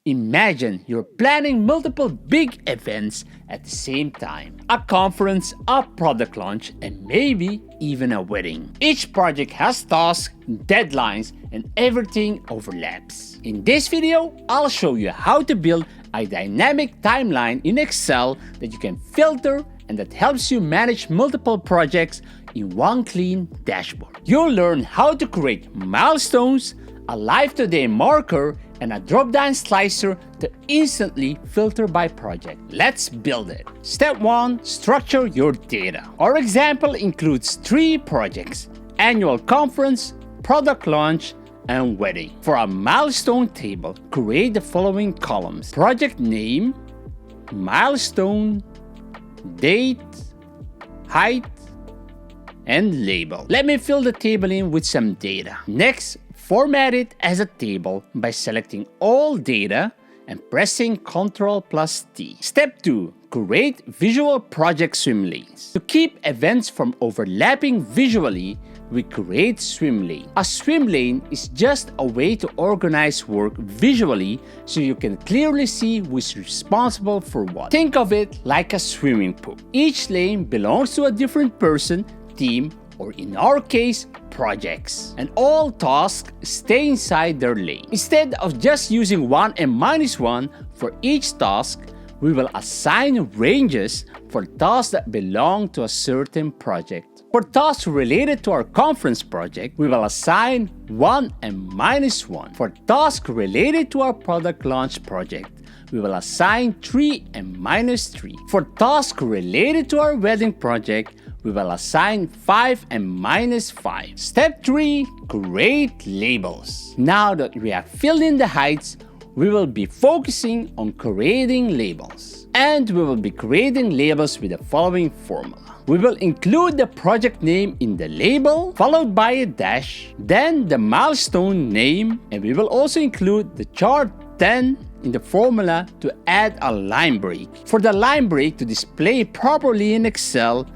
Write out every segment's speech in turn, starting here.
Imagine you're planning multiple big events at the same time. A conference, a product launch, and maybe even a wedding. Each project has tasks, deadlines, and everything overlaps. In this video, I'll show you how to build a dynamic timeline in Excel that you can filter and that helps you manage multiple projects in one clean dashboard. You'll learn how to create milestones, a live today marker, and a drop-down slicer to instantly filter by project. Let's build it. Step 1. Structure your data. Our example includes 3 projects: annual conference, product launch, and wedding. For a milestone table, create the following columns: project name, milestone, date, height, and label. Let me fill the table in with some data. Next, format it as a table by selecting all data and pressing Ctrl+T. Step 2. Create visual project swim lanes. To keep events from overlapping visually, we create swim lane. A swim lane is just a way to organize work visually so you can clearly see who is responsible for what. Think of it like a swimming pool. Each lane belongs to a different person, team, or in our case, projects. And all tasks stay inside their lane. Instead of just using 1 and -1 for each task, we will assign ranges for tasks that belong to a certain project. For tasks related to our conference project, we will assign 1 and -1. For tasks related to our product launch project, we will assign 3 and -3. For tasks related to our wedding project, we will assign 5 and -5. Step 3. Create labels. Now that we have filled in the heights, we will be focusing on creating labels. And we will be creating labels with the following formula. We will include the project name in the label, followed by a dash, then the milestone name, and we will also include the chart 10 in the formula to add a line break. For the line break to display properly in Excel,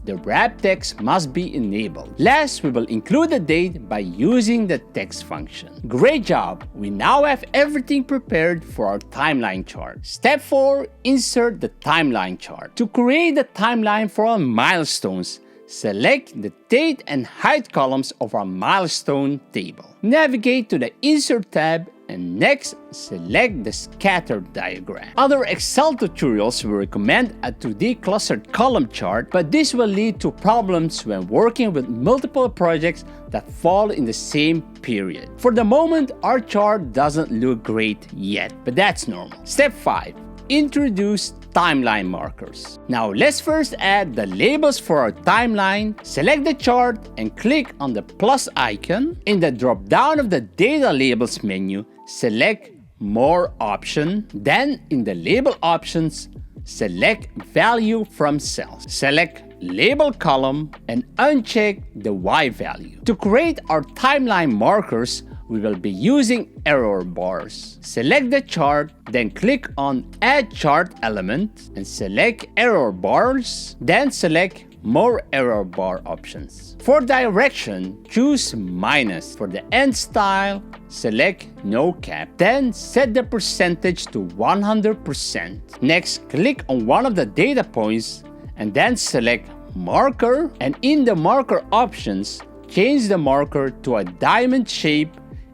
the wrap text must be enabled. Last, we will include the date by using the text function. Great job! We now have everything prepared for our timeline chart. Step 4. Insert the timeline chart. To create the timeline for our milestones, select the date and height columns of our milestone table. Navigate to the Insert tab and next, select the scatter diagram. Other Excel tutorials will recommend a 2D clustered column chart, but this will lead to problems when working with multiple projects that fall in the same period. For the moment, our chart doesn't look great yet, but that's normal. Step 5. Introduce timeline markers. Now let's first add the labels for our timeline. Select the chart and click on the plus icon. In the drop down of the data labels menu, select more option. Then in the label options, select value from cells. Select label column and uncheck the Y value. To create our timeline markers, we will be using error bars. Select the chart, then click on Add Chart Element and select Error Bars, then select More Error Bar options. For direction, choose minus. For the end style, select No Cap. Then set the percentage to 100%. Next, click on one of the data points and then select Marker, and in the marker options, change the marker to a diamond shape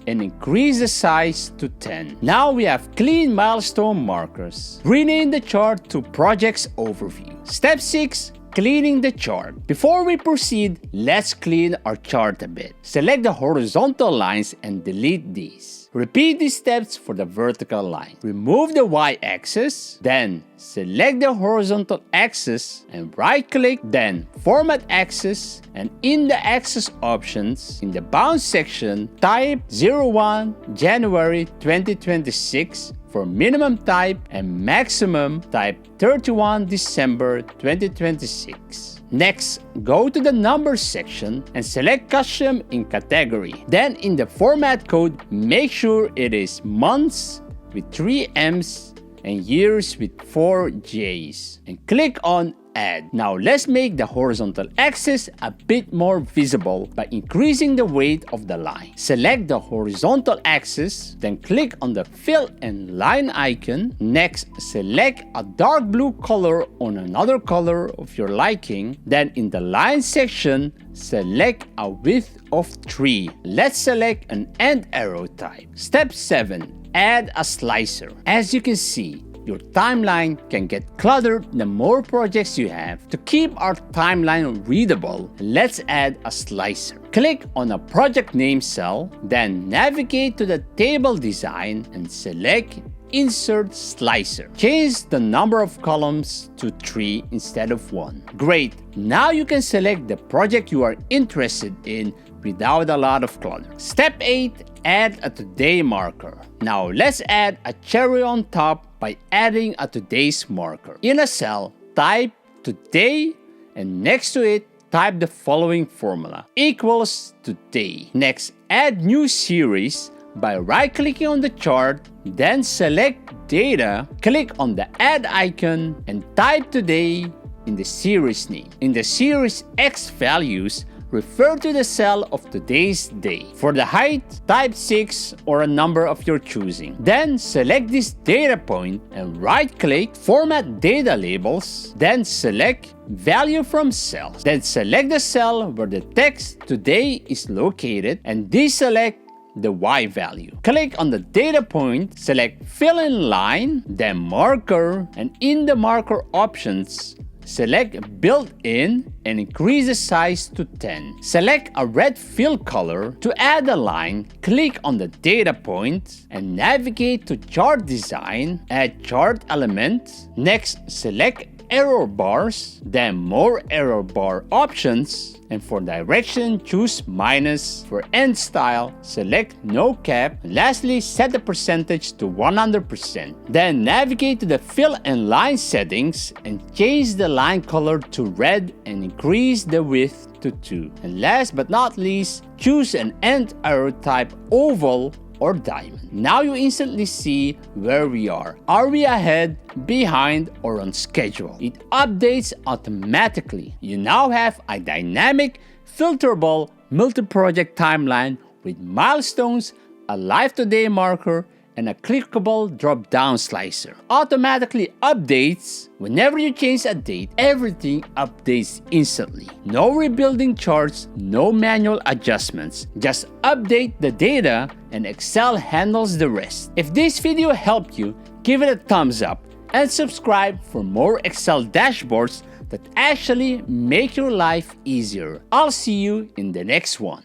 and increase the size to 10. Now we have clean milestone markers. Rename the chart to Projects Overview. Step 6. Cleaning the chart. Before we proceed, let's clean our chart a bit. Select the horizontal lines and delete these. Repeat these steps for the vertical line. Remove the y-axis, then select the horizontal axis and right-click, then Format Axis, and in the Axis options, in the Bound section, type 01 January 2026 for minimum type and maximum type 31 December 2026. Next, go to the Numbers section and select Custom in Category. Then in the Format code, make sure it is months with 3 M's and years with 4 J's. And click on Add. Now let's make the horizontal axis a bit more visible by increasing the weight of the line. Select the horizontal axis, then click on the fill and line icon. Next, select a dark blue color on another color of your liking. Then in the line section, select a width of 3. Let's select an end arrow type. Step 7. Add a slicer. As you can see, your timeline can get cluttered the more projects you have. To keep our timeline readable, let's add a slicer. Click on a project name cell, then navigate to the table design and select Insert Slicer. Change the number of columns to 3 instead of 1. Great! Now you can select the project you are interested in without a lot of clutter. Step 8. Add a today marker. Now let's add a cherry on top by adding a today's marker. In a cell, type today and next to it, type the following formula: equals today. Next, add new series by right-clicking on the chart, then select data, click on the add icon and type today in the series name. In the series X values, refer to the cell of today's day. For the height, type 6 or a number of your choosing. Then select this data point and right-click, format data labels, then select value from cells. Then select the cell where the text today is located and deselect the Y value. Click on the data point, select fill in line, then marker, and in the marker options, select built-in and increase the size to 10. Select a red fill color. To add a line, click on the data point and navigate to chart design, add chart element. Next, select error bars, then more error bar options, and for direction, choose minus. For end style, select no cap. And lastly, set the percentage to 100%. Then navigate to the fill and line settings and change the line color to red and increase the width to 2. And last but not least, choose an end arrow type oval or diamond. Now you instantly see where we are. Are we ahead, behind, or on schedule? It updates automatically. You now have a dynamic, filterable, multi-project timeline with milestones, a live today marker, and a clickable drop-down slicer. Automatically updates. Whenever you change a date, everything updates instantly. No rebuilding charts, no manual adjustments. Just update the data and Excel handles the rest. If this video helped you, give it a thumbs up and subscribe for more Excel dashboards that actually make your life easier. I'll see you in the next one.